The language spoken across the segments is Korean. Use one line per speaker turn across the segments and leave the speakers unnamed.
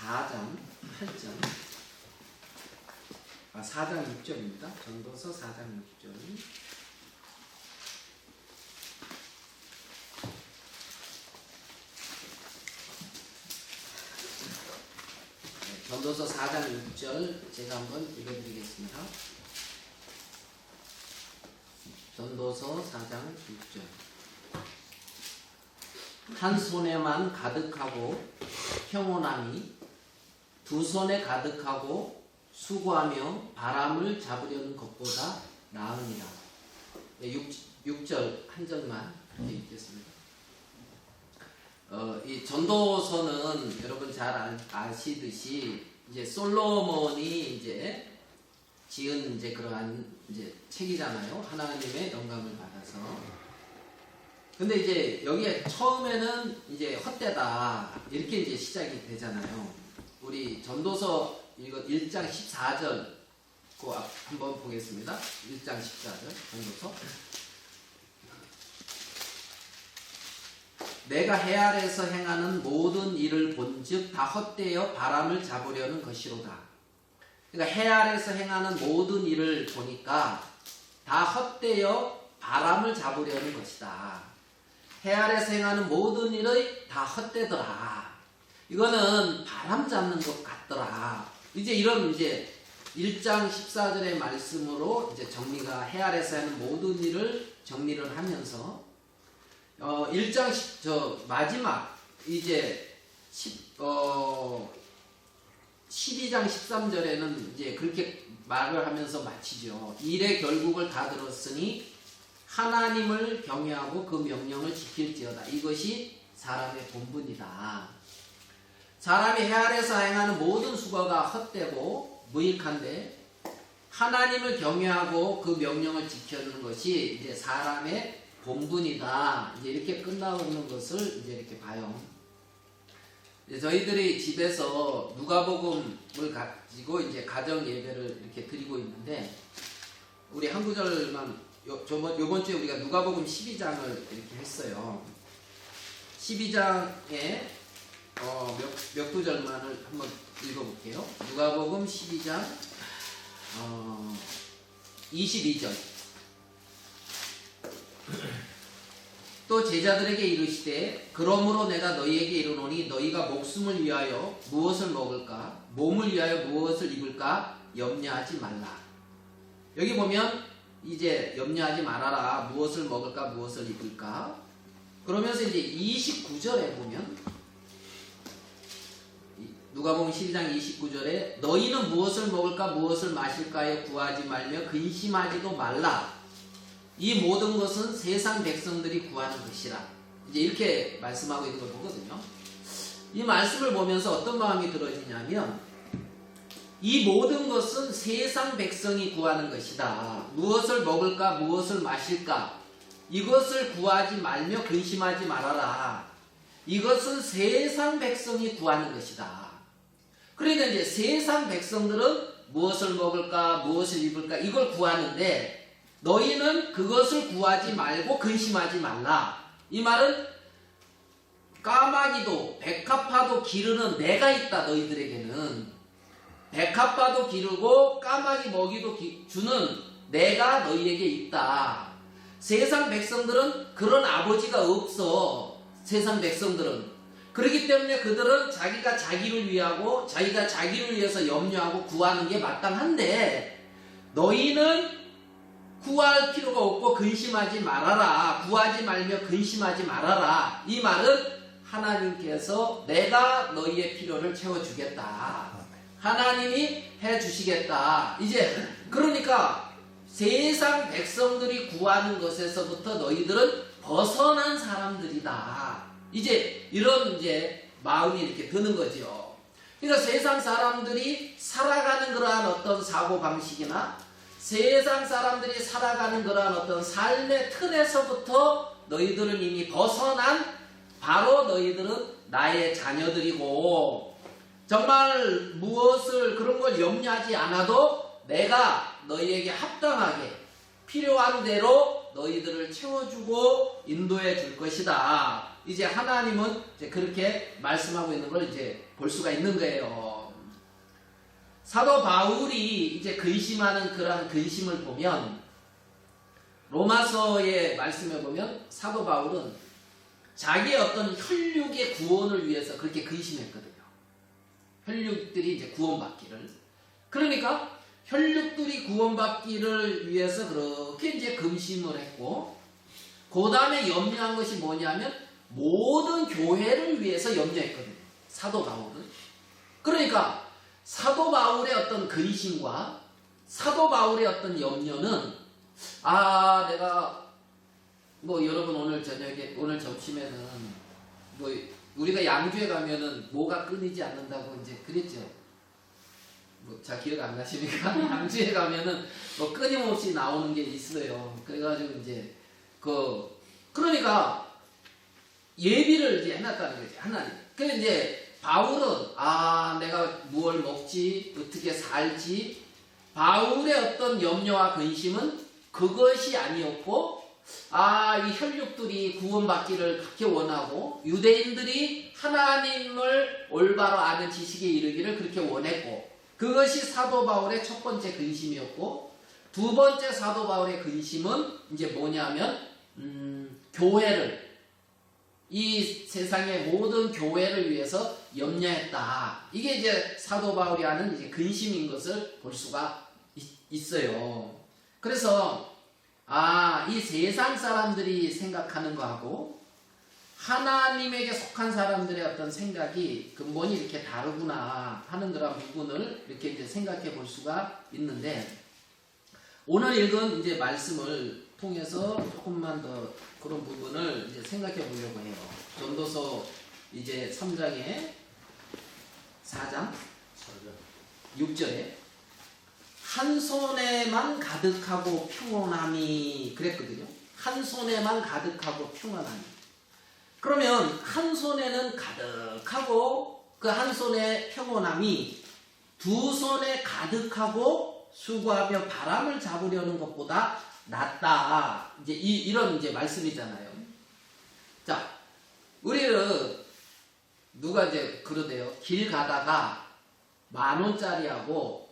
4장 8절 4장 6절입니다. 전도서 4장 6절. 전도서 4장 6절 제가 한번 읽어드리겠습니다. 전도서 4장 6절. 한 손에만 가득하고 평온함이 두 손에 가득하고 수고하며 바람을 잡으려는 것보다 나으니라. 6절 한 절만 읽겠습니다. 이 전도서는 여러분 잘 아시듯이 이제 솔로몬이 이제 지은 이제 그러한 이제 책이잖아요. 하나님의 영감을 받아서. 근데 이제 여기에 처음에는 이제 헛되다 이렇게 이제 시작이 되잖아요. 우리 전도서 이거 1장 14절 그 한번 보겠습니다. 1장 14절 전도서. 내가 해 아래에서 행하는 모든 일을 본즉 다 헛되어 바람을 잡으려는 것이로다. 그러니까 해 아래에서 행하는 모든 일을 보니까 다 헛되어 바람을 잡으려는 것이다. 해 아래에서 행하는 모든 일이 다 헛되더라. 이거는 바람 잡는 것 같더라. 이제 이런 이제 1장 14절의 말씀으로 이제 정리가 해 아래에서 하는 모든 일을 정리를 하면서 1장 마지막 이제 12장 13절에는 이제 그렇게 말을 하면서 마치죠. 일의 결국을 다 들었으니 하나님을 경외하고 그 명령을 지킬지어다. 이것이 사람의 본분이다. 사람이 해 아래에서 행하는 모든 수고가 헛되고 무익한데 하나님을 경외하고 그 명령을 지키는 것이 이제 사람의 본분이다. 이제 이렇게 끝나오는 것을 이제 이렇게 봐요. 이제 저희들이 집에서 누가복음을 가지고 이제 가정 예배를 이렇게 드리고 있는데 우리 한 구절만 요번 주에 우리가 누가복음 12장을 이렇게 했어요. 12장에 몇 구절만을 한번 읽어볼게요. 누가복음 12장 22절. 또 제자들에게 이르시되 그러므로 내가 너희에게 이르노니 너희가 목숨을 위하여 무엇을 먹을까 몸을 위하여 무엇을 입을까 염려하지 말라. 여기 보면 이제 염려하지 말아라. 무엇을 먹을까 무엇을 입을까. 그러면서 이제 29절에 보면 누가복음 12장 29절에 너희는 무엇을 먹을까 무엇을 마실까에 구하지 말며 근심하지도 말라. 이 모든 것은 세상 백성들이 구하는 것이라. 이제 이렇게 말씀하고 있는 걸 보거든요. 이 말씀을 보면서 어떤 마음이 들어지냐면 이 모든 것은 세상 백성이 구하는 것이다. 무엇을 먹을까 무엇을 마실까 이것을 구하지 말며 근심하지 말아라. 이것은 세상 백성이 구하는 것이다. 그러니까 이제 세상 백성들은 무엇을 먹을까 무엇을 입을까 이걸 구하는데 너희는 그것을 구하지 말고 근심하지 말라. 이 말은 까마귀도 백합화도 기르는 내가 있다. 너희들에게는 백합화도 기르고 까마귀 먹이도 주는 내가 너희에게 있다. 세상 백성들은 그런 아버지가 없어. 세상 백성들은 그렇기 때문에 그들은 자기가 자기를 위하고 자기가 자기를 위해서 염려하고 구하는 게 마땅한데 너희는 구할 필요가 없고 근심하지 말아라. 구하지 말며 근심하지 말아라. 이 말은 하나님께서 내가 너희의 필요를 채워주겠다. 하나님이 해주시겠다. 이제 그러니까 세상 백성들이 구하는 것에서부터 너희들은 벗어난 사람들이다. 이제 이런 이제 마음이 이렇게 드는 거죠. 그러니까 세상 사람들이 살아가는 그러한 어떤 사고방식이나 세상 사람들이 살아가는 그러한 어떤 삶의 틀에서부터 너희들은 이미 벗어난 바로 너희들은 나의 자녀들이고 정말 무엇을 그런 걸 염려하지 않아도 내가 너희에게 합당하게 필요한 대로 너희들을 채워주고 인도해 줄 것이다. 이제 하나님은 이제 그렇게 말씀하고 있는 걸 이제 볼 수가 있는 거예요. 사도 바울이 이제 근심하는 그러한 근심을 보면 로마서의 말씀에 보면 사도 바울은 자기의 어떤 혈육의 구원을 위해서 그렇게 근심했거든요. 혈육들이 이제 구원받기를. 그러니까 혈육들이 구원받기를 위해서 그렇게 이제 근심을 했고, 그 다음에 염려한 것이 뭐냐면 모든 교회를 위해서 염려했거든요. 사도 바울은. 그러니까 사도 바울의 어떤 근심과 사도 바울의 어떤 염려는 내가 뭐 여러분 오늘 저녁에 오늘 점심에는 뭐 우리가 양주에 가면은 뭐가 끊이지 않는다고 이제 그랬죠. 뭐 잘 기억 안 나십니까? 양주에 가면은 뭐 끊임없이 나오는 게 있어요. 그래가지고 이제 그러니까 예비를 이제 해놨다는 거지 하나님. 그래서 이제 바울은 내가 무엇을 먹지 어떻게 살지 바울의 어떤 염려와 근심은 그것이 아니었고 이 혈육들이 구원받기를 그렇게 원하고 유대인들이 하나님을 올바로 아는 지식에 이르기를 그렇게 원했고 그것이 사도 바울의 첫 번째 근심이었고 두 번째 사도 바울의 근심은 이제 뭐냐면 교회를 이 세상의 모든 교회를 위해서 염려했다. 이게 이제 사도 바울이 하는 이제 근심인 것을 볼 수가 있어요. 그래서 이 세상 사람들이 생각하는 거하고 하나님에게 속한 사람들의 어떤 생각이 근본이 이렇게 다르구나 하는 그런 부분을 이렇게 이제 생각해 볼 수가 있는데 오늘 읽은 이제 말씀을 통해서 조금만 더 그런 부분을 이제 생각해 보려고 해요. 전도서 이제 3장에 4장 6절에 한 손에만 가득하고 평온함이 그랬거든요. 한 손에만 가득하고 평온함이. 그러면 한 손에는 가득하고 그 한 손의 평온함이 두 손에 가득하고 수고하며 바람을 잡으려는 것보다 낫다. 이제 이런 이제 말씀이잖아요. 자, 우리는 누가 이제 그러대요. 길 가다가 10,000원짜리하고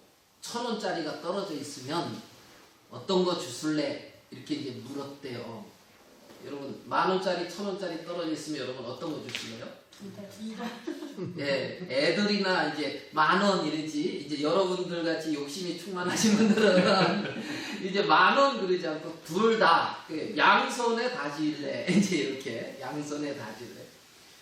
1,000원짜리가 떨어져 있으면 어떤 거 주술래? 이렇게 이제 물었대요. 여러분 10,000원짜리 1,000원짜리 떨어져 있으면 여러분 어떤 거 주실래요? 예, 애들이나 이제 10,000원 이러지. 이제 여러분들 같이 욕심이 충만하신 분들은 이제 10,000원 그러지 않고 둘 다 양손에 다 쥘래. 이제 이렇게 양손에 다 쥘래.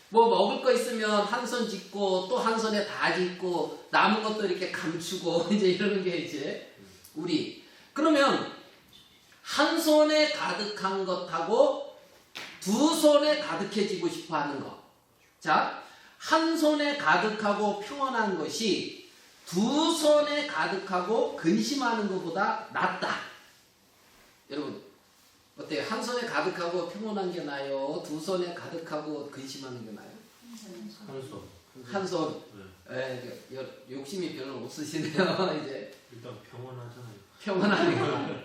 뭐 먹을 거 있으면 한 손 짚고 또 한 손에 다 짚고 남은 것도 이렇게 감추고 이제 이러는 게 이제 우리. 그러면 한 손에 가득한 것하고 두 손에 가득해지고 싶어 하는 것. 자, 한 손에 가득하고 평온한 것이 두 손에 가득하고 근심하는 것보다 낫다. 여러분 어때요? 한 손에 가득하고 평온한 게 나아요? 두 손에 가득하고 근심하는 게 나아요? 한 손. 네. 욕심이 별로 없으시네요. 이제
일단 평온하잖아요.
평온하니까.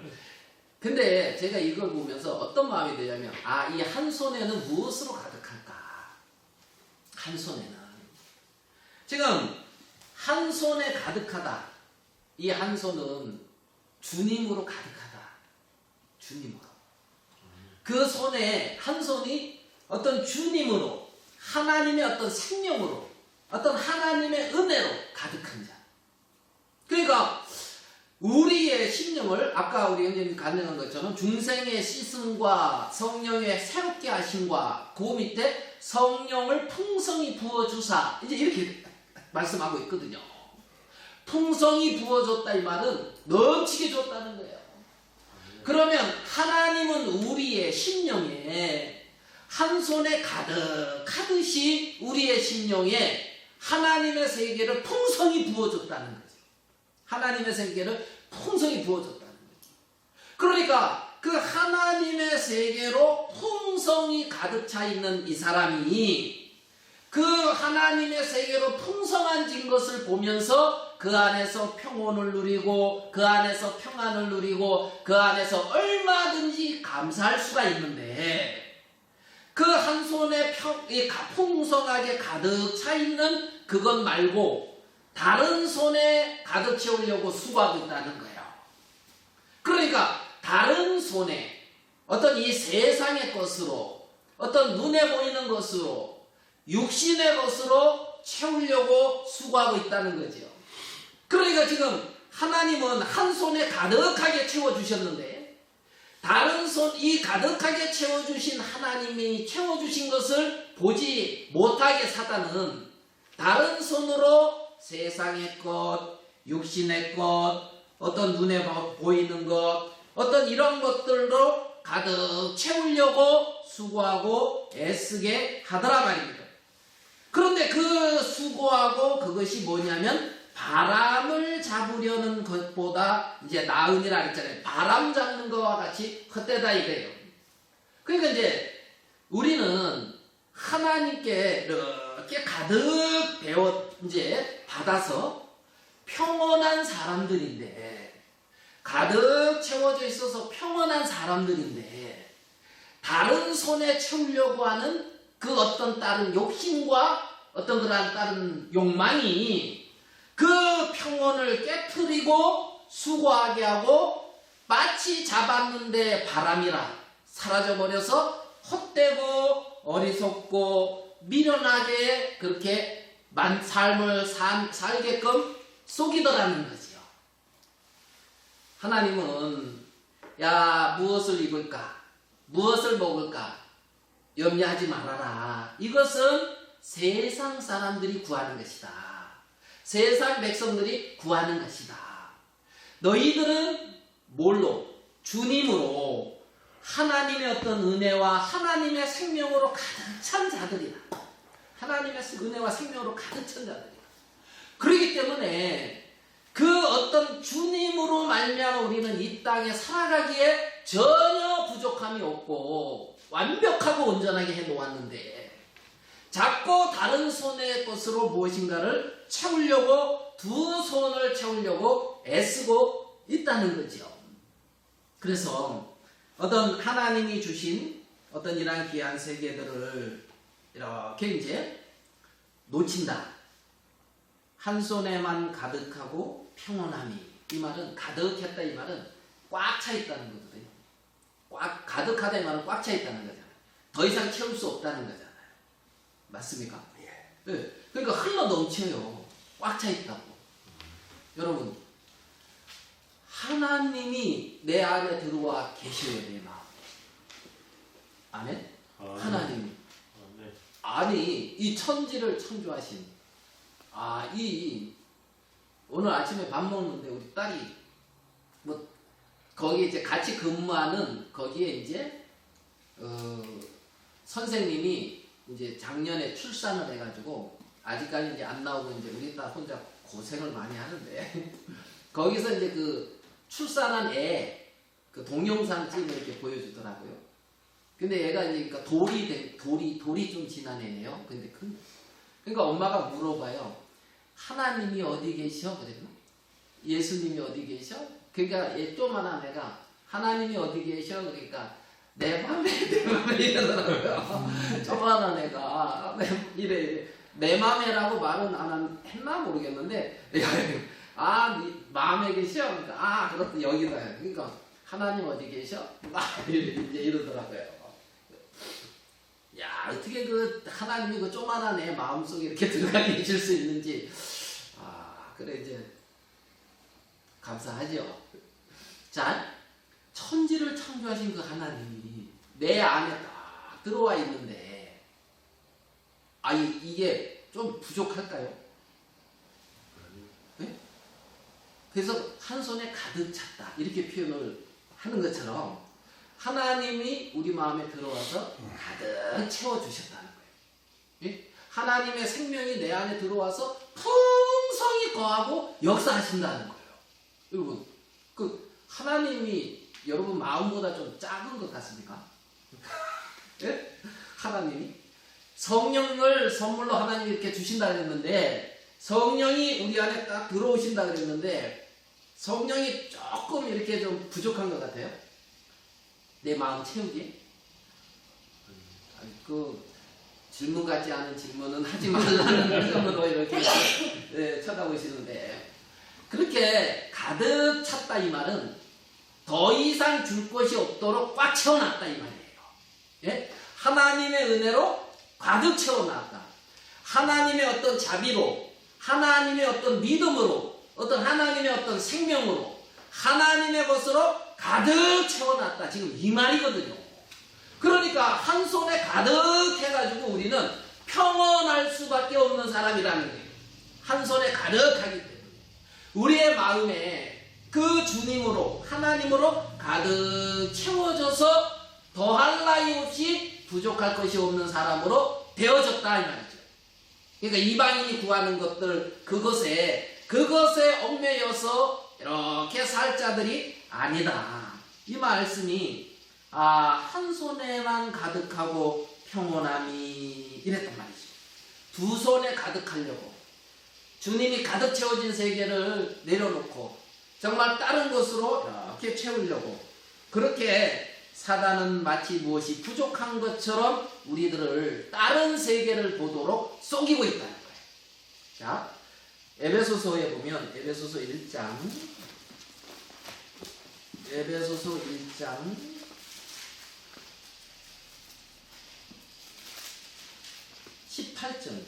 근데 제가 이걸 보면서 어떤 마음이 드냐면 이 한 손에는 무엇으로 가득할까? 한 손에는 지금 한 손에 가득하다. 이 한 손은 주님으로 가득하다. 주님으로. 그 손에 한 손이 어떤 주님으로 하나님의 어떤 생명으로 어떤 하나님의 은혜로 가득한 자. 그러니까 우리의 심령을 아까 우리 형제님이 간증한 것처럼 중생의 씻음과 성령의 새롭게 하심과 그 밑에 성령을 풍성히 부어주사 이제 이렇게 말씀하고 있거든요. 풍성히 부어줬다 이 말은 넘치게 줬다는 거예요. 그러면 하나님은 우리의 심령에 한 손에 가득하듯이 우리의 심령에 하나님의 세계를 풍성히 부어줬다는 거죠. 하나님의 세계를 풍성히 부어줬다는 거죠. 그러니까 그 하나님의 세계로 풍성히 가득 차 있는 이 사람이 그 하나님의 세계로 풍성한 것을 보면서 그 안에서 평온을 누리고 그 안에서 평안을 누리고 그 안에서 얼마든지 감사할 수가 있는데 그 한 손에 풍성하게 가득 차 있는 그것 말고 다른 손에 가득 채우려고 수고하고 있다는 거예요. 그러니까 다른 손에 어떤 이 세상의 것으로, 어떤 눈에 보이는 것으로, 육신의 것으로 채우려고 수고하고 있다는 거죠. 그러니까 지금 하나님은 한 손에 가득하게 채워주셨는데, 다른 손, 이 가득하게 채워주신 하나님이 채워주신 것을 보지 못하게 사단은 다른 손으로 세상의 것, 육신의 것, 어떤 눈에 보이는 것, 어떤 이런 것들로 가득 채우려고 수고하고 애쓰게 하더라 말입니다. 그런데 그 수고하고 그것이 뭐냐면 바람을 잡으려는 것보다 이제 나으니라 했잖아요. 바람 잡는 것과 같이 헛되다 이거예요. 그러니까 이제 우리는 하나님께 이렇게 가득 이제 받아서 평온한 사람들인데, 가득 채워져 있어서 평온한 사람들인데, 다른 손에 채우려고 하는 그 어떤 다른 욕심과 어떤 그러한 다른 욕망이 그 평온을 깨트리고 수고하게 하고 마치 잡았는데 바람이라 사라져버려서 헛되고 어리석고 미련하게 그렇게 삶을 살게끔 속이더라는 거지요. 하나님은 야, 무엇을 입을까? 무엇을 먹을까? 염려하지 말아라. 이것은 세상 사람들이 구하는 것이다. 세상 백성들이 구하는 것이다. 너희들은 뭘로? 주님으로 하나님의 어떤 은혜와 하나님의 생명으로 가득 찬 자들이다. 하나님의 은혜와 생명으로 가득 찬 자들이다. 그렇기 때문에 그 어떤 주님으로 말미암아 우리는 이 땅에 살아가기에 전혀 부족함이 없고 완벽하고 온전하게 해놓았는데, 자꾸 다른 손의 것으로 무엇인가를 채우려고, 두 손을 채우려고 애쓰고 있다는 거죠. 그래서 어떤 하나님이 주신 어떤 이러한 귀한 세계들을 이렇게 이제 놓친다. 한 손에만 가득하고 평온함이, 이 말은 가득했다, 이 말은 꽉 차 있다는 거거든요. 가득하다 이 말은 꽉 차 있다는 거잖아요. 더 이상 채울 수 없다는 거잖아요. 맞습니까? 예. 네. 그러니까 흘러 넘쳐요. 꽉 차 있다고. 여러분, 하나님이 내 안에 들어와 계셔요, 내 마음에. 아멘? 하나님이.
네.
아니, 이 천지를 창조하신, 오늘 아침에 밥 먹는데 우리 딸이, 거기 이제 같이 근무하는, 거기에 이제, 선생님이 이제 작년에 출산을 해가지고, 아직까지 이제 안 나오고 이제 우리 딸 혼자 고생을 많이 하는데, 거기서 이제 그 출산한 애, 그 동영상 찍을 이렇게 보여주더라고요. 근데 얘가 이제 그러니까 돌이 좀 지난 애네요. 근데 그러니까 엄마가 물어봐요. 하나님이 어디 계셔? 그랬나? 예수님이 어디 계셔? 그러니까 얘 조만한 애가 하나님이 어디 계셔? 그러니까 내 맘에 이러더라고요. 조만한 애가 이래. 내 맘에라고 말은 안 했나 모르겠는데, 네 마음에 계셔? 그러니까 그렇다 여기다. 그러니까 하나님 어디 계셔? 이제 이러더라고요. 야, 어떻게 그 하나님이 그 조만한 애 마음속에 이렇게 들어가게 해줄 수 있는지, 그래 이제 감사하죠. 자, 천지를 창조하신 그 하나님이 내 안에 딱 들어와 있는데, 이게 좀 부족할까요? 네? 그래서 한 손에 가득 찼다 이렇게 표현을 하는 것처럼 하나님이 우리 마음에 들어와서 가득 채워주셨다는 거예요. 예? 하나님의 생명이 내 안에 들어와서 풍성히 거하고 역사하신다는 거예요. 여러분, 그 하나님이 여러분 마음보다 좀 작은 것 같습니까? 예? 하나님이 성령을 선물로 하나님이 이렇게 주신다 그랬는데, 성령이 우리 안에 딱 들어오신다 그랬는데 성령이 조금 이렇게 좀 부족한 것 같아요. 내 마음 채우기에. 그 질문 같지 않은 질문은 하지 말라는 점으로 이렇게 네, 쳐다보시는데, 그렇게 가득 찼다 이 말은 더 이상 줄 것이 없도록 꽉 채워놨다 이 말이에요. 예? 하나님의 은혜로 가득 채워놨다. 하나님의 어떤 자비로, 하나님의 어떤 믿음으로, 어떤 하나님의 어떤 생명으로, 하나님의 것으로 가득 채워놨다. 지금 이 말이거든요. 그러니까 한 손에 가득 해가지고 우리는 평온할 수밖에 없는 사람이라는 거예요. 한 손에 가득하기 때문에 우리의 마음에 그 주님으로, 하나님으로 가득 채워져서 더할 나위 없이 부족할 것이 없는 사람으로 되어졌다 이 말이죠. 그러니까 이방인이 구하는 것들, 그것에 얽매여서 이렇게 살 자들이 아니다. 이 말씀이 한 손에만 가득하고 평온함이 이랬단 말이죠. 두 손에 가득하려고 주님이 가득 채워진 세계를 내려놓고 정말 다른 것으로 이렇게 채우려고 그렇게 사단은 마치 무엇이 부족한 것처럼 우리들을 다른 세계를 보도록 속이고 있다는 거예요. 자, 에베소서에 보면 에베소서 1장 18절.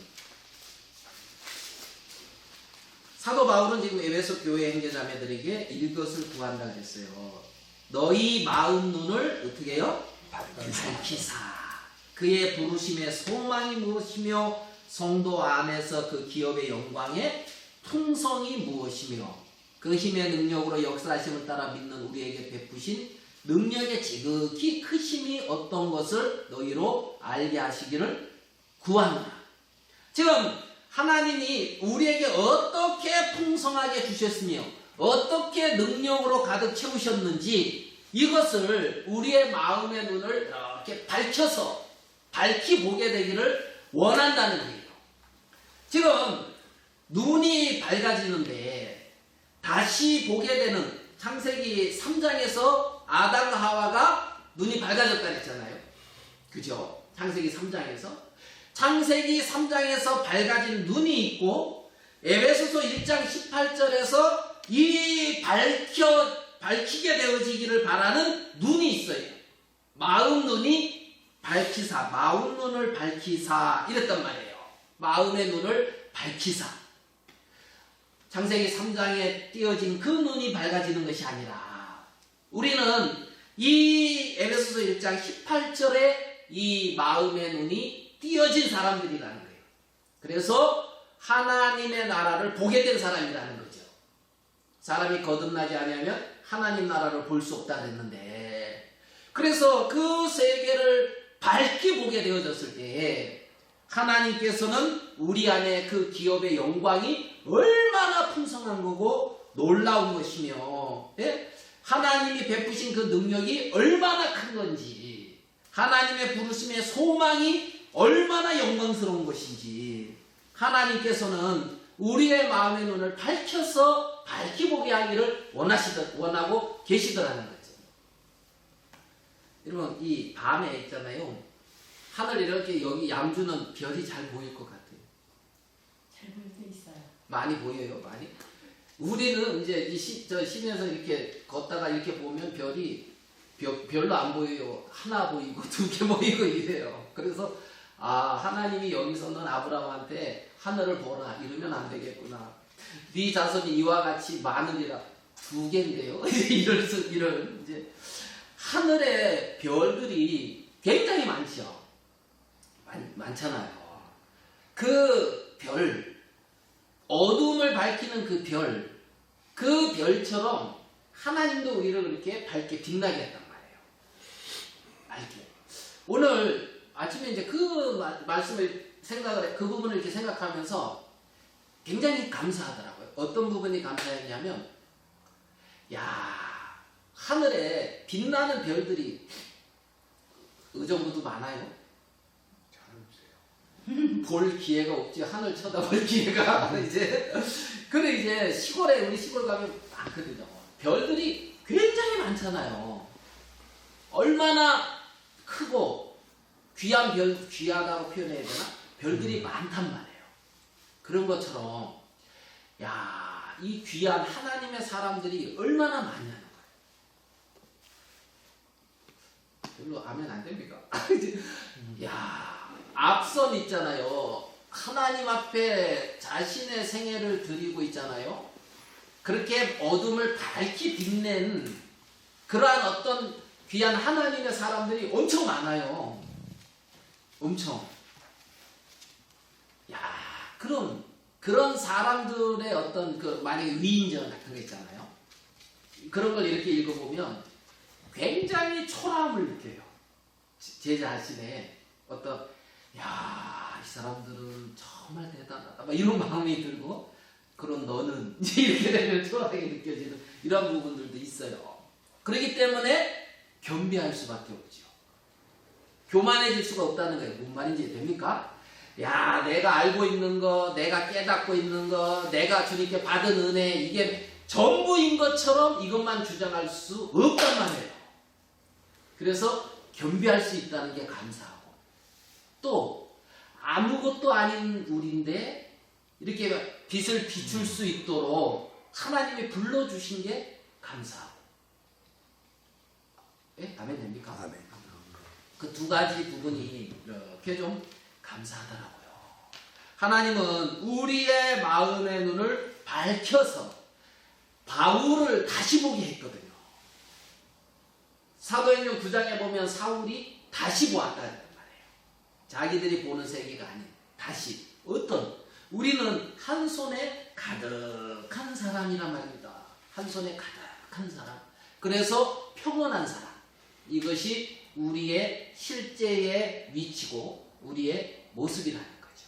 사도 바울은 지금 에베소 교회 형제자매들에게 이것을 구한다 그랬어요. 너희 마음 눈을 어떻게 해요? 밝히사. 그의 부르심의 소망이 무엇이며 성도 안에서 그 기업의 영광의 풍성이 무엇이며 그 힘의 능력으로 역사하심을 따라 믿는 우리에게 베푸신 능력의 지극히 크심이 어떤 것을 너희로 알게 하시기를 구한다. 지금 하나님이 우리에게 어떻게 풍성하게 주셨으며 어떻게 능력으로 가득 채우셨는지 이것을 우리의 마음의 눈을 이렇게 밝혀서 밝히 보게 되기를 원한다는 거예요. 지금 눈이 밝아지는데 다시 보게 되는 창세기 3장에서 아담과 하와가 눈이 밝아졌다 그랬잖아요. 그죠? 창세기 3장에서 밝아진 눈이 있고 에베소서 1장 18절에서 이 밝히게 되어지기를 바라는 눈이 있어요. 마음 눈이 밝히사, 마음 눈을 밝히사 이랬단 말이에요. 마음의 눈을 밝히사. 창세기 3장에 띄어진 그 눈이 밝아지는 것이 아니라 우리는 이 에베소서 1장 18절에 이 마음의 눈이 띄어진 사람들이라는 거예요. 그래서 하나님의 나라를 보게 된 사람이라는 거죠. 사람이 거듭나지 않으면 하나님 나라를 볼 수 없다 그랬는데, 그래서 그 세계를 밝게 보게 되어졌을 때 하나님께서는 우리 안에 그 기업의 영광이 얼마나 풍성한 거고 놀라운 것이며, 예? 하나님이 베푸신 그 능력이 얼마나 큰 건지, 하나님의 부르심의 소망이 얼마나 영광스러운 것인지 하나님께서는 우리의 마음의 눈을 밝혀서 밝히 보게 하기를 원하고 계시더라는 거죠. 여러분, 이 밤에 있잖아요. 하늘 이렇게 여기 양주는 별이 잘 보일 것 같아요.
잘 보일 때 있어요.
많이 보여요, 많이. 우리는 이제 저 시내에서 이렇게 걷다가 이렇게 보면 별이 별로 안 보여요. 하나 보이고 두 개 보이고 이래요. 그래서 하나님이 여기서는 아브라함한테 하늘을 보라 이러면 안 되겠구나. 네 자손이 이와 같이 많으리라. 두 개인데요. 이런 이제 하늘의 별들이 굉장히 많죠. 많잖아요. 그 별, 어둠을 밝히는 그 별처럼 하나님도 우리를 그렇게 밝게 빛나게 했단 말이에요. 밝게. 오늘 아침에 이제 그 말씀을 그 부분을 이렇게 생각하면서 굉장히 감사하더라고요. 어떤 부분이 감사했냐면, 하늘에 빛나는 별들이 이 정도도 많아요. 볼 기회가 없지. 하늘 쳐다볼 기회가 이제 시골에, 우리 시골 가면 많거든요. 별들이 굉장히 많잖아요. 얼마나 크고 귀한 별, 귀하다고 표현해야 되나? 별들이 많단 말이에요. 그런 것처럼 야, 이 귀한 하나님의 사람들이 얼마나 많냐는 거예요. 별로 아멘 안 됩니까? 야, 앞선 있잖아요. 하나님 앞에 자신의 생애를 드리고 있잖아요. 그렇게 어둠을 밝히 빛낸 그러한 어떤 귀한 하나님의 사람들이 엄청 많아요. 엄청. 야, 그런 사람들의 어떤 만약에 위인전 같은 거 있잖아요. 그런 걸 이렇게 읽어보면 굉장히 초라함을 느껴요. 제 자신의 어떤, 야, 이 사람들은 정말 대단하다. 막 이런 마음이 들고, 그런 너는 이렇게 되면 초라하게 느껴지는 이런 부분들도 있어요. 그렇기 때문에 겸비할 수밖에 없죠. 교만해질 수가 없다는 거예요. 뭔 말인지 됩니까? 야, 내가 알고 있는 거, 내가 깨닫고 있는 거, 내가 주님께 받은 은혜, 이게 전부인 것처럼 이것만 주장할 수 없단 말이에요. 그래서 겸비할 수 있다는 게 감사하고, 또 아무것도 아닌 우리인데 이렇게 빛을 비출 수 있도록 하나님이 불러주신 게 감사하고. 예? 아멘 됩니까?
아멘.
그 두 가지 부분이 이렇게 좀 감사하더라고요. 하나님은 우리의 마음의 눈을 밝혀서 바울을 다시 보게 했거든요. 사도행전 9장에 보면 사울이 다시 보았다는 말이에요. 자기들이 보는 세계가 아닌 다시 어떤, 우리는 한 손에 가득한 사람이란 말입니다. 한 손에 가득한 사람. 그래서 평온한 사람. 이것이 우리의 실제의 위치고 우리의 모습이라는 거죠.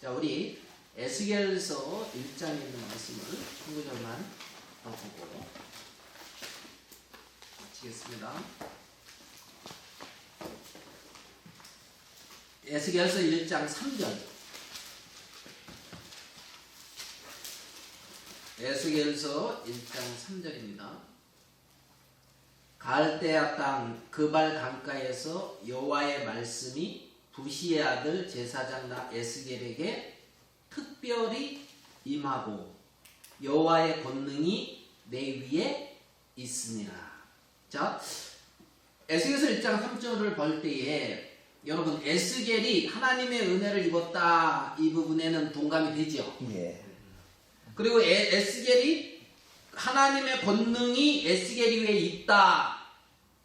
자, 우리 에스겔서 1장에 있는 말씀을 한 구절만 더 보고 마치겠습니다. 에스겔서 1장 3절. 에스겔서 1장 3절입니다. 갈대아 땅 그발 강가에서 여호와의 말씀이 부시의 아들 제사장 에스겔에게 특별히 임하고 여호와의 권능이 내 위에 있으니라. 자, 에스겔서 1장 3절을 볼 때에 여러분 에스겔이 하나님의 은혜를 입었다, 이 부분에는 동감이 되죠.
예.
그리고 에스겔이 하나님의 권능이 에스겔 위에 있다.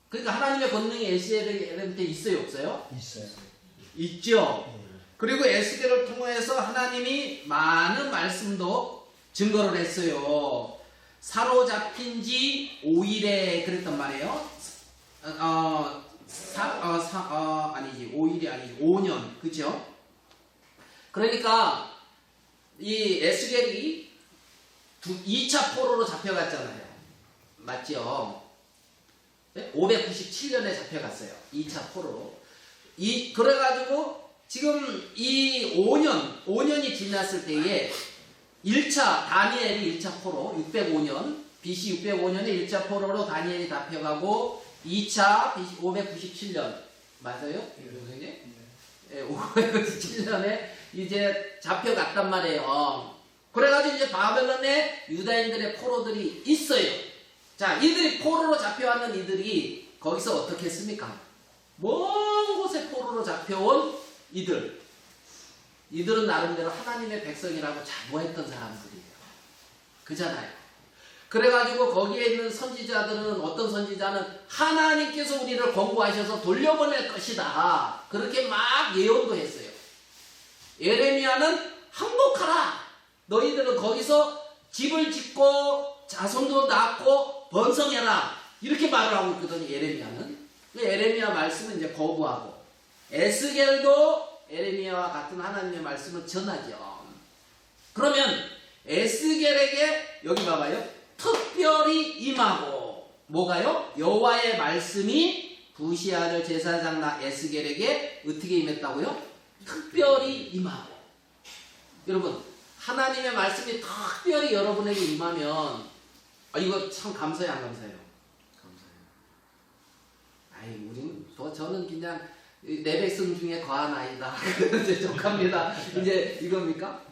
그러니까 하나님의 권능이 에스겔한테 있어요, 없어요?
있어요.
있죠.
예.
그리고 에스겔을 통해서 하나님이 많은 말씀도 증거를 했어요. 사로잡힌 지 5일에 그랬단 말이에요. 아니지, 5일이 아니지, 5년. 그죠? 그러니까 이 에스겔이 2차 포로로 잡혀갔잖아요. 맞죠? 597년에 잡혀갔어요. 2차 포로로. 그래가지고 지금 이 5년이 지났을 때에 1차, 다니엘이 1차 포로, 605년, BC 605년에 1차 포로로 다니엘이 잡혀가고 2차 BC 597년. 맞아요? 선생님? 네, 597년에 이제 잡혀갔단 말이에요. 그래가지고 이제 바벨론에 유다인들의 포로들이 있어요. 자, 이들이 포로로 잡혀왔는 이들이 거기서 어떻게 했습니까? 먼 곳에 포로로 잡혀온 이들은 나름대로 하나님의 백성이라고 자부했던 사람들이에요. 그잖아요. 그래가지고 거기에 있는 선지자들은, 어떤 선지자는 하나님께서 우리를 권고하셔서 돌려보낼 것이다, 그렇게 막 예언도 했어요. 예레미야는 항복하라, 너희들은 거기서 집을 짓고 자손도 낳고 번성해라, 이렇게 말을 하고 있거든요. 예레미야는. 예레미야 말씀은 이제 거부하고, 에스겔도 예레미야와 같은 하나님의 말씀을 전하죠. 그러면 에스겔에게 여기 봐봐요, 특별히 임하고, 뭐가요? 여호와의 말씀이 부시 아들 제사장 에스겔에게 어떻게 임했다고요? 특별히 임하고. 여러분, 하나님의 말씀이 특별히 여러분에게 임하면 이거 참 감사해요, 안 감사해요? 감사해요. 아이, 저는 그냥 내 백성 중에 거한 아이다. 이제 족합니다. 이제 이겁니까?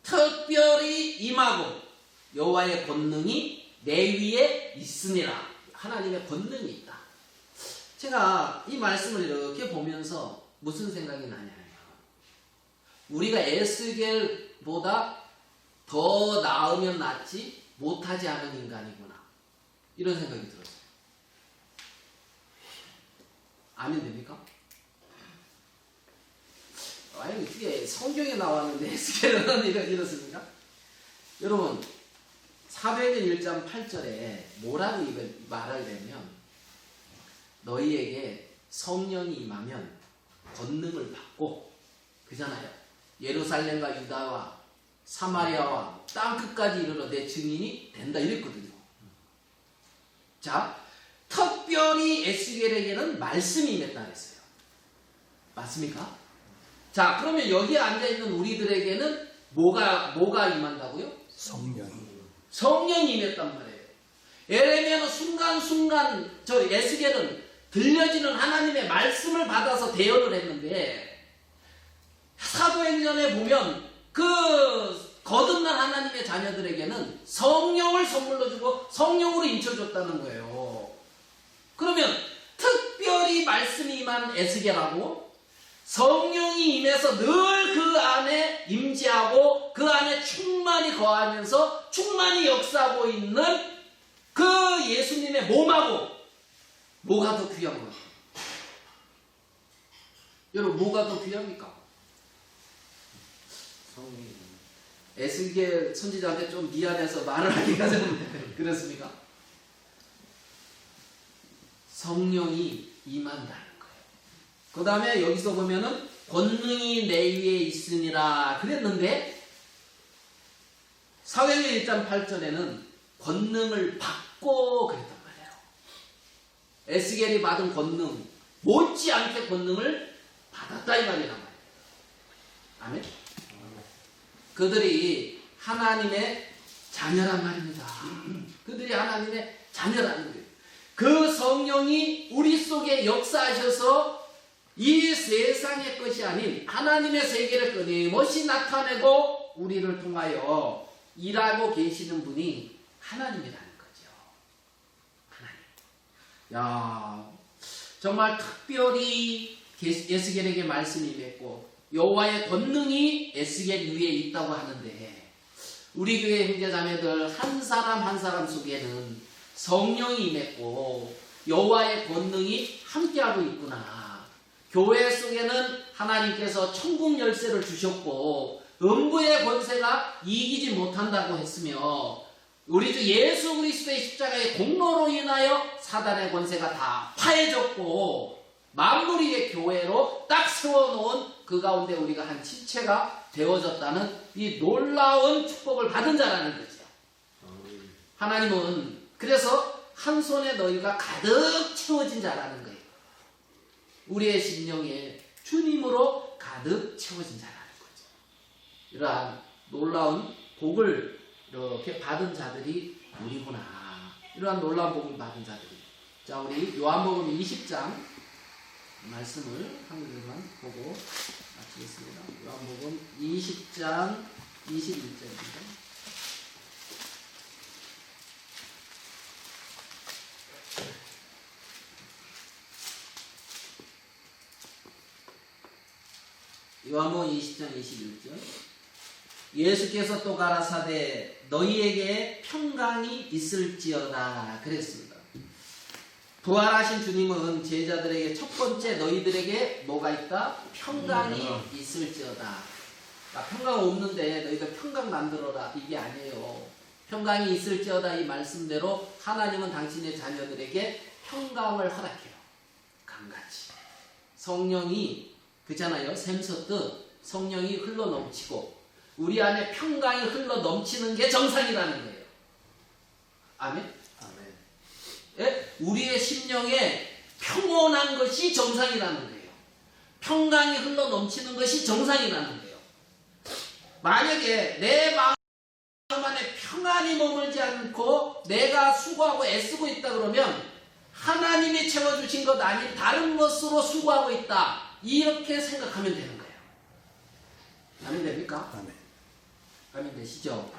특별히 임하고 여호와의 권능이 내 위에 있으니라. 하나님의 권능이 있다. 제가 이 말씀을 이렇게 보면서 무슨 생각이 나냐면 우리가 에스겔보다 더 나으면 낫지 못하지 않은 인간이구나. 이런 생각이 들었어요. 아멘 됩니까? 아니 이게 성경에 나왔는데 에스겔은 이렇습니까? 여러분 사도행전 1장 8절에 뭐라고 말하게 되면 너희에게 성령이 임하면 권능을 받고 그잖아요. 예루살렘과 유다와 사마리아와 땅끝까지 이르러 내 증인이 된다 이랬거든요. 자, 특별히 에스겔에게는 말씀이 임했다 그랬어요. 맞습니까? 자, 그러면 여기에 앉아있는 우리들에게는 뭐가 임한다고요? 성령이 임했단 말이에요. 예레미야는 순간순간 저 에스겔은 들려지는 하나님의 말씀을 받아서 대언을 했는데 사도행전에 보면 그 거듭난 하나님의 자녀들에게는 성령을 선물로 주고 성령으로 인쳐줬다는 거예요. 그러면 특별히 말씀이 임한 에스겔하고 성령이 임해서 늘 그 안에 임재하고 그 안에 충만히 거하면서 충만히 역사하고 있는 그 예수님의 몸하고 뭐가 더 귀한 거예요? 여러분 뭐가 더 귀합니까? 에스겔 선지자한테 좀 미안해서 말을 하기가 좀 그렇습니까? 성령이 임한다는 거예요. 그 다음에 여기서 보면은 권능이 내 위에 있으니라 그랬는데 사도행전 1장 8절에는 권능을 받고 그랬단 말이에요. 에스겔이 받은 권능 못지않게 권능을 받았다 이 말이란 말이에요. 아멘? 그들이 하나님의 자녀란 말입니다. 그들이 하나님의 자녀라는 거예요. 그 성령이 우리 속에 역사하셔서 이 세상의 것이 아닌 하나님의 세계를 끊임없이 나타내고 우리를 통하여 일하고 계시는 분이 하나님이라는 거죠. 하나님. 야, 정말 특별히 에스겔에게 말씀이 맺고 여호와의 권능이 에스겔 위에 있다고 하는데 우리 교회 형제자매들 한 사람 한 사람 속에는 성령이 임했고 여호와의 권능이 함께하고 있구나. 교회 속에는 하나님께서 천국 열쇠를 주셨고 음부의 권세가 이기지 못한다고 했으며 우리 주 예수 그리스도의 십자가의 공로로 인하여 사단의 권세가 다 파해졌고 만물 위의 교회로 딱 세워놓은 그 가운데 우리가 한 지체가 되어졌다는 이 놀라운 축복을 받은 자라는 거죠. 하나님은 그래서 한 손에 너희가 가득 채워진 자라는 거예요. 우리의 심령에 주님으로 가득 채워진 자라는 거죠. 이러한 놀라운 복을 이렇게 받은 자들이 우리구나. 이러한 놀라운 복을 받은 자들이. 자, 우리 요한복음 20장 말씀을 한 구절만 보고 마치겠습니다. 요한복음 20장 21절입니다. 요한복음 20장 21절. 예수께서 또 가라사대 너희에게 평강이 있을지어다 그랬습니다. 부활하신 주님은 제자들에게 첫 번째 너희들에게 뭐가 있다? 평강이 있을지어다. 그러니까 평강 없는데 너희들 평강 만들어라 이게 아니에요. 평강이 있을지어다 이 말씀대로 하나님은 당신의 자녀들에게 평강을 허락해요. 강같이 성령이 그잖아요. 샘솟듯 성령이 흘러넘치고 우리 안에 평강이 흘러넘치는 게 정상이라는 거예요. 아멘? 아멘. 예? 우리의 심령에 평온한 것이 정상이라는 거예요. 평강이 흘러넘치는 것이 정상이라는 거예요. 만약에 내 마음 안에 평안이 머물지 않고 내가 수고하고 애쓰고 있다 그러면 하나님이 채워주신 것 아닌 다른 것으로 수고하고 있다. 이렇게 생각하면 되는 거예요. 아멘 됩니까?
아멘.
아멘 되시죠?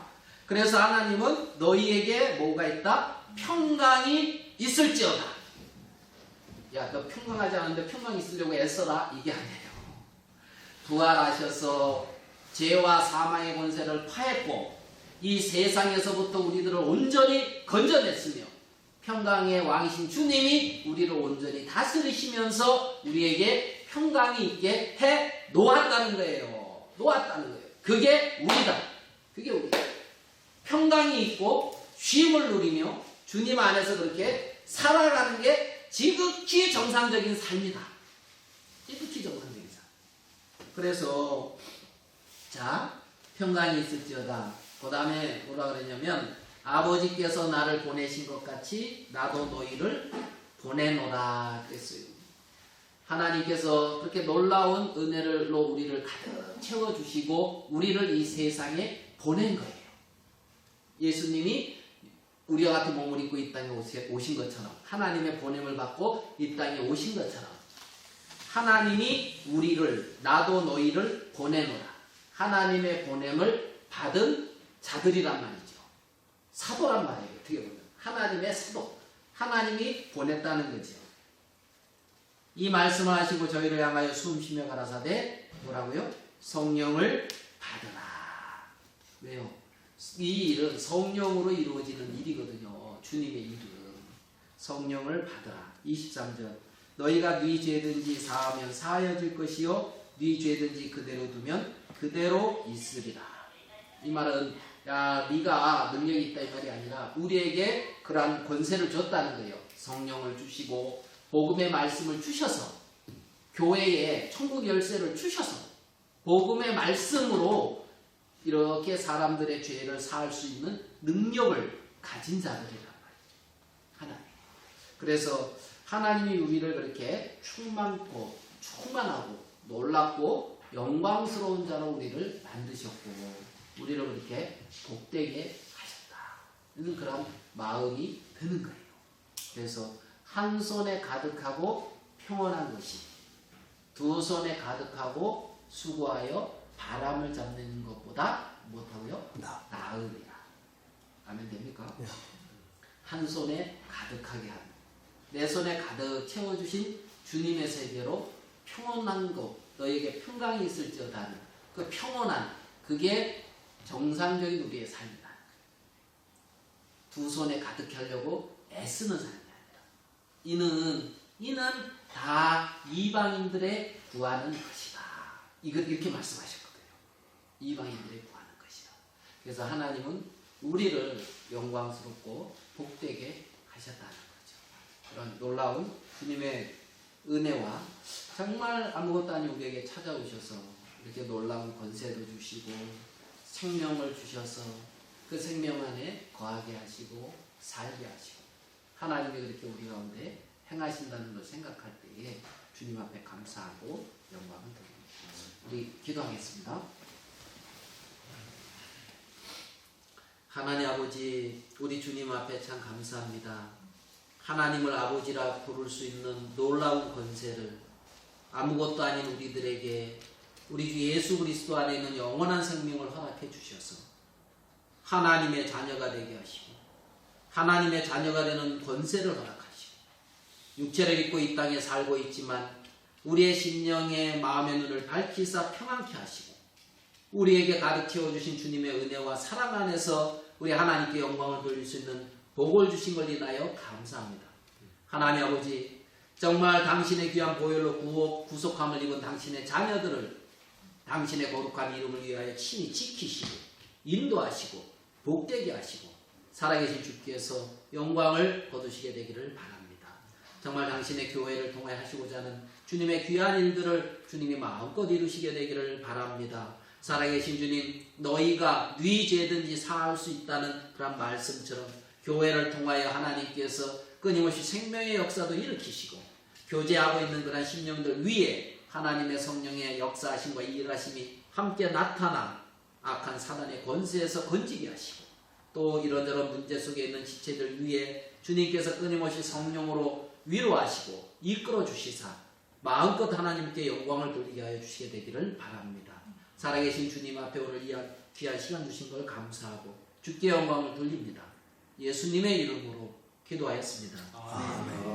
그래서 하나님은 너희에게 뭐가 있다? 평강이 있을지어다. 야, 너 평강하지 않은데 평강 있으려고 애써라. 이게 아니에요. 부활하셔서 죄와 사망의 권세를 파했고 이 세상에서부터 우리들을 온전히 건져냈으며 평강의 왕이신 주님이 우리를 온전히 다스리시면서 우리에게 평강이 있게 해 놓았다는 거예요. 놓았다는 거예요. 그게 우리다. 그게 우리다. 평강이 있고 쉼을 누리며 주님 안에서 그렇게 살아가는 게 지극히 정상적인 삶이다. 지극히 정상적인 삶. 그래서 자, 평강이 있을지어다. 그 다음에 뭐라 그랬냐면 아버지께서 나를 보내신 것 같이 나도 너희를 보내노라 그랬어요. 하나님께서 그렇게 놀라운 은혜로 우리를 가득 채워주시고 우리를 이 세상에 보낸 거예요. 예수님이 우리와 같은 몸을 입고 이 땅에 오신 것처럼 하나님의 보냄을 받고 이 땅에 오신 것처럼 하나님이 우리를 나도 너희를 보내노라. 하나님의 보냄을 받은 자들이란 말이죠. 사도란 말이에요. 어떻게 보면 하나님의 사도, 하나님이 보냈다는 거죠. 이 말씀을 하시고 저희를 향하여 숨쉬며 가라사대 뭐라고요? 성령을 받으라. 왜요? 이 일은 성령으로 이루어지는 일이거든요. 주님의 일은 성령을 받으라. 23절 너희가 네 죄든지 사하면 사하여질 것이요 네 죄든지 그대로 두면 그대로 있으리라. 이 말은 야 네가 능력이 있다 이 말이 아니라 우리에게 그러한 권세를 줬다는 거예요. 성령을 주시고 복음의 말씀을 주셔서 교회에 천국 열쇠를 주셔서 복음의 말씀으로 이렇게 사람들의 죄를 사할 수 있는 능력을 가진 자들이란 말이죠. 하나님. 그래서 하나님이 우리를 그렇게 충만하고 놀랍고 영광스러운 자로 우리를 만드셨고 우리를 그렇게 복되게 하셨다. 이런 그런 마음이 드는 거예요. 그래서 한 손에 가득하고 평온한 것이 두 손에 가득하고 수고하여 바람을 잡는 것보다 못하고요? 나으리라. 아멘 됩니까?
네.
한 손에 가득하게 하는 내 손에 가득 채워주신 주님의 세계로 평온한 것 너에게 평강이 있을지어다 하는 그 평온한 그게 정상적인 우리의 삶이다. 두 손에 가득히 하려고 애쓰는 삶이 아니라 이는 다 이방인들의 구하는 것이다. 이렇게 말씀하셨거든요. 이방인들의 구하는 것이다. 그래서 하나님은 우리를 영광스럽고 복되게 하셨다는 거죠. 그런 놀라운 주님의 은혜와 정말 아무것도 아닌 우리에게 찾아오셔서 이렇게 놀라운 권세도 주시고 생명을 주셔서 그 생명 안에 거하게 하시고 살게 하시고 하나님이 그렇게 우리 가운데 행하신다는 걸 생각할 때에 주님 앞에 감사하고 영광을 드립니다. 우리 기도하겠습니다. 하나님 아버지 우리 주님 앞에 참 감사합니다. 하나님을 아버지라 부를 수 있는 놀라운 권세를 아무것도 아닌 우리들에게 우리 주 예수 그리스도 안에 있는 영원한 생명을 허락해 주셔서 하나님의 자녀가 되게 하시고 하나님의 자녀가 되는 권세를 허락하시고 육체를 입고 이 땅에 살고 있지만 우리의 심령의 마음의 눈을 밝히사 평안케 하시고 우리에게 가득 채워주신 주님의 은혜와 사랑 안에서 우리 하나님께 영광을 돌릴 수 있는 복을 주신 걸 인하여 감사합니다. 하나님 아버지 정말 당신의 귀한 보혈로 구속함을 입은 당신의 자녀들을 당신의 거룩한 이름을 위하여 친히 지키시고 인도하시고 복되게 하시고 살아계신 주께서 영광을 거두시게 되기를 바랍니다. 정말 당신의 교회를 통해 하시고자 하는 주님의 귀한 일들을 주님이 마음껏 이루시게 되기를 바랍니다. 살아계신 주님 너희가 네 죄든지 사할 수 있다는 그런 말씀처럼 교회를 통하여 하나님께서 끊임없이 생명의 역사도 일으키시고 교제하고 있는 그런 심령들 위에 하나님의 성령의 역사하심과 일하심이 함께 나타나 악한 사단의 권세에서 건지게 하시고 또 이런저런 문제 속에 있는 지체들 위에 주님께서 끊임없이 성령으로 위로하시고 이끌어 주시사 마음껏 하나님께 영광을 돌리게 하여 주시게 되기를 바랍니다. 살아계신 주님 앞에 오늘 이 귀한 시간 주신 걸 감사하고 주께 영광을 돌립니다. 예수님의 이름으로 기도하였습니다.
아멘.